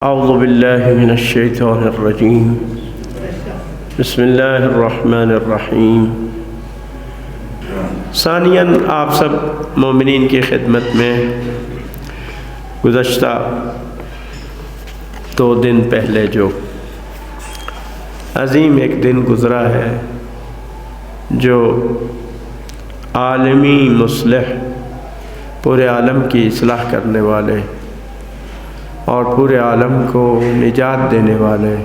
اعوذ باللہ من الشیطان الرجیم بسم اللہ الرحمن الرحیم۔ ثانیاً آپ سب مومنین کی خدمت میں گزشتہ 2 دن پہلے جو عظیم ایک دن گزرا ہے، جو عالمی مصلح، پورے عالم کی اصلاح کرنے والے اور پورے عالم کو نجات دینے والے،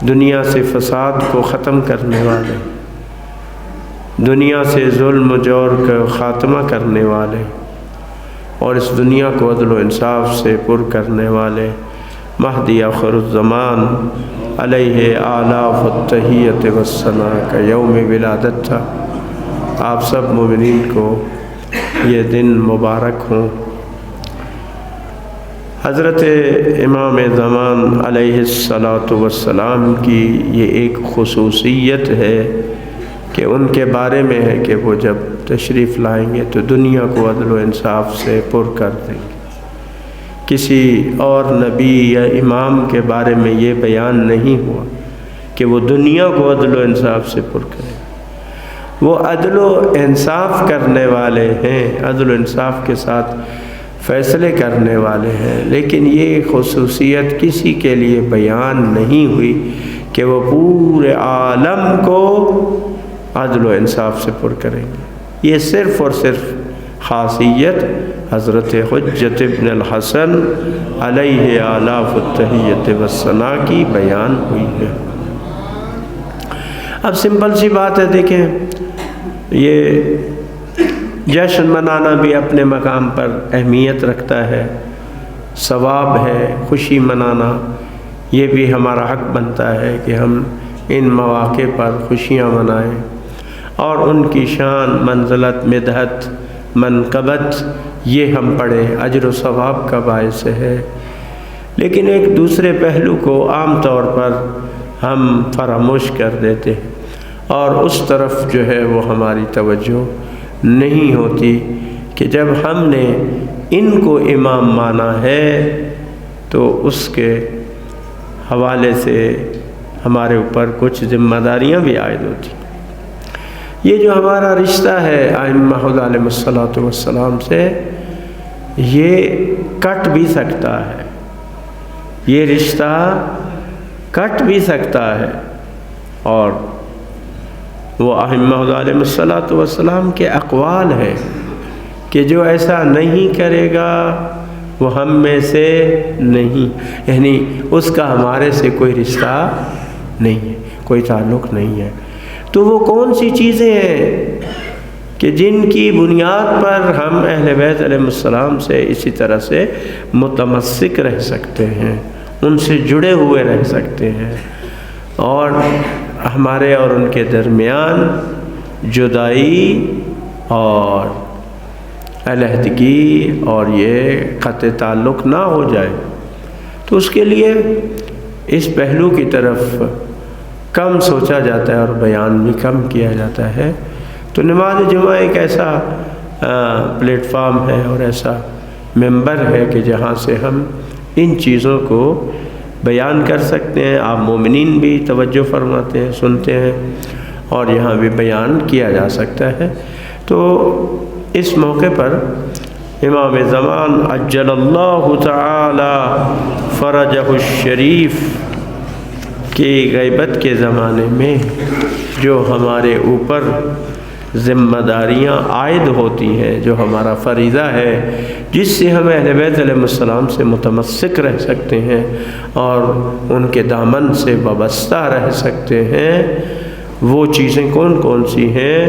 دنیا سے فساد کو ختم کرنے والے، دنیا سے ظلم و جور کا خاتمہ کرنے والے اور اس دنیا کو عدل و انصاف سے پر کرنے والے مہدی آخر الزمان علیہ آلاف التحیت والثناء کا یوم ولادت تھا۔ آپ سب مومنین کو یہ دن مبارک ہوں۔ حضرت امام زمان علیہ الصلاۃ والسلام کی یہ ایک خصوصیت ہے کہ ان کے بارے میں ہے کہ وہ جب تشریف لائیں گے تو دنیا کو عدل و انصاف سے پر کر دیں گے۔ کسی اور نبی یا امام کے بارے میں یہ بیان نہیں ہوا کہ وہ دنیا کو عدل و انصاف سے پر کریں۔ وہ عدل و انصاف کرنے والے ہیں، عدل و انصاف کے ساتھ فیصلے کرنے والے ہیں، لیکن یہ خصوصیت کسی کے لیے بیان نہیں ہوئی کہ وہ پورے عالم کو عدل و انصاف سے پر کریں گے۔ یہ صرف اور صرف خاصیت حضرت حجت ابن الحسن علیہ آلاف التحیت والثناء کی بیان ہوئی ہے۔ اب سمپل سی بات ہے، دیکھیں، یہ جشن منانا بھی اپنے مقام پر اہمیت رکھتا ہے، ثواب ہے۔ خوشی منانا یہ بھی ہمارا حق بنتا ہے کہ ہم ان مواقع پر خوشیاں منائیں اور ان کی شان، منزلت، مدحت، منقبت یہ ہم پڑھیں، اجر و ثواب کا باعث ہے۔ لیکن ایک دوسرے پہلو کو عام طور پر ہم فراموش کر دیتے ہیں اور اس طرف جو ہے وہ ہماری توجہ نہیں ہوتی کہ جب ہم نے ان کو امام مانا ہے تو اس کے حوالے سے ہمارے اوپر کچھ ذمہ داریاں بھی عائد ہوتی۔ یہ جو ہمارا رشتہ ہے ائمہ علیہم الصلاۃ والسلام سے، یہ کٹ بھی سکتا ہے، یہ رشتہ کٹ بھی سکتا ہے، اور وہ ائمہ علیہم الصلاۃ والسلام کے اقوال ہے کہ جو ایسا نہیں کرے گا وہ ہم میں سے نہیں، یعنی اس کا ہمارے سے کوئی رشتہ نہیں ہے، کوئی تعلق نہیں ہے۔ تو وہ کون سی چیزیں ہیں کہ جن کی بنیاد پر ہم اہل بیت علیہ السلام سے اسی طرح سے متمسک رہ سکتے ہیں، ان سے جڑے ہوئے رہ سکتے ہیں، اور ہمارے اور ان کے درمیان جدائی اور علیحدگی اور یہ قطع تعلق نہ ہو جائے۔ تو اس کے لیے اس پہلو کی طرف کم سوچا جاتا ہے اور بیان بھی کم کیا جاتا ہے۔ تو نماز جمعہ ایک ایسا پلیٹ فارم ہے اور ایسا ممبر ہے کہ جہاں سے ہم ان چیزوں کو بیان کر سکتے ہیں۔ آپ مومنین بھی توجہ فرماتے ہیں، سنتے ہیں، اور یہاں بھی بیان کیا جا سکتا ہے۔ تو اس موقع پر امام زمان عجل اللہ تعالی فرجہ الشریف کی غیبت کے زمانے میں جو ہمارے اوپر ذمہ داریاں عائد ہوتی ہیں، جو ہمارا فریضہ ہے، جس سے ہم اہل بیت علیہ السلام سے متمسک رہ سکتے ہیں اور ان کے دامن سے وابستہ رہ سکتے ہیں، وہ چیزیں کون کون سی ہیں،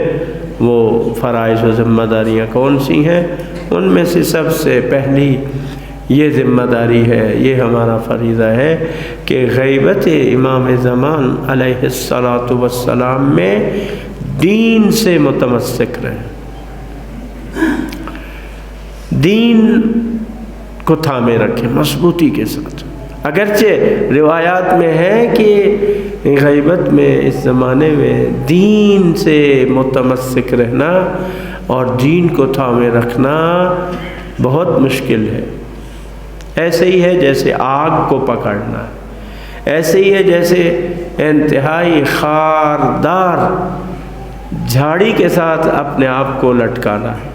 وہ فرائض و ذمہ داریاں کون سی ہیں؟ ان میں سے سب سے پہلی یہ ذمہ داری ہے، یہ ہمارا فریضہ ہے کہ غیبت امام زمان علیہ الصلاۃ والسلام میں دین سے متمسک رہیں، دین کو تھامے رکھیں مضبوطی کے ساتھ۔ اگرچہ روایات میں ہے کہ غیبت میں اس زمانے میں دین سے متمسک رہنا اور دین کو تھامے رکھنا بہت مشکل ہے، ایسے ہی ہے جیسے آگ کو پکڑنا ہے، ایسے ہی ہے جیسے انتہائی خاردار جھاڑی کے ساتھ اپنے آپ کو لٹکانا ہے،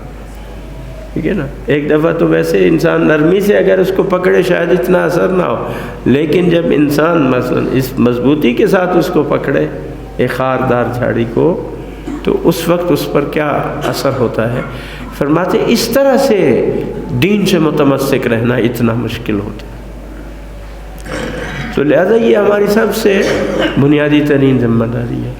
ٹھیک ہے نا۔ ایک دفعہ تو ویسے انسان نرمی سے اگر اس کو پکڑے شاید اتنا اثر نہ ہو، لیکن جب انسان مثلا اس مضبوطی کے ساتھ اس کو پکڑے ایک خاردار جھاڑی کو، تو اس وقت اس پر کیا اثر ہوتا ہے۔ فرماتے اس طرح سے دین سے متمسک رہنا اتنا مشکل ہوتا ہے۔ تو لہذا یہ ہماری سب سے بنیادی ترین ذمہ داری ہے۔